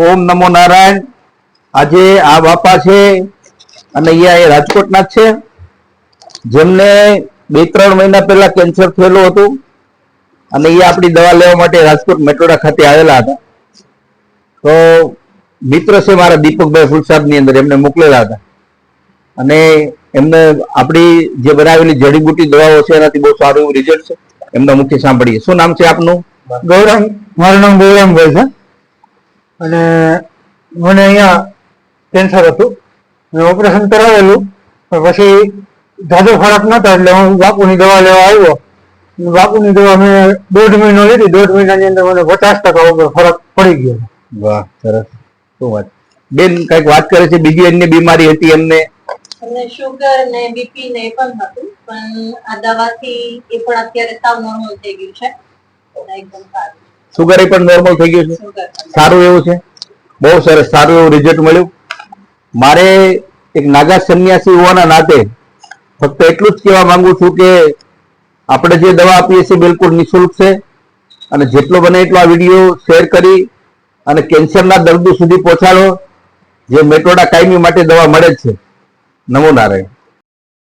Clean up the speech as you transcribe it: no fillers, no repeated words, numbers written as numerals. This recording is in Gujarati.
ઓમ નમો નારાયણ। આજે આ બાપા છે અને અહીંયા એ રાજકોટના જ છે, જેમને 2-3 મહિના પહેલા કેન્સર થયેલું હતું અને એ આપણી દવા લેવા માટે રાજકોટ મેટોડા ખાતે આવેલા હતા। તો મિત્ર છે મારા દીપકભાઈ ફુલસાદની અંદર, એમને મોકલેલા હતા અને એમને આપણી જે બનાવેલી જડીબુટી દવાઓ છે એનાથી બહુ સારું એવું રિઝલ્ટ છે। એમના મુખ્ય સાંભળીએ। શું નામ છે આપનું? ગૌરાંગ। મારું નામ ગૌરાંગભાઈ છે અને મને અહીંયા કેન્સર હતું, મેં ઓપરેશન કરાવેલું, પણ પછી જાજો ફરક નતો એટલે હું બાપુની દવા લેવા આવ્યો। બાપુની દવા મેં 1.5 મહિનો લીધી, 1.5 મહિનાની અંદર મને 50% ઉપર ફરક પડી ગયો। વાહ, સરસ। શું વાત બેન, કઈક વાત કરે છે, બીજી અન્ય બીમારી હતી એમને? અને શુગર ને બીપી ને પણ હતું, પણ આ દવાથી એ પણ અત્યારે સાવ નોર્મલ થઈ ગયું છે, એકદમ સારું। શુગર એ પણ નોર્મલ થઈ ગયું છે? સારું એવું છે, બહુ સરસ, સારું એવું રિઝલ્ટ મળ્યું। મારે એક નાગા સંન્યાસી હોવાના નાતે ફક્ત એટલું જ કહેવા માંગુ છું કે આપણે જે દવા આપીએ છીએ બિલકુલ નિઃશુલ્ક છે અને જેટલો બને એટલો આ વિડીયો શેર કરી અને કેન્સરના દર્દી સુધી પહોંચાડો, જે મેટોડા કાયમી માટે દવા મળે જ છે। નમો નારાયણ।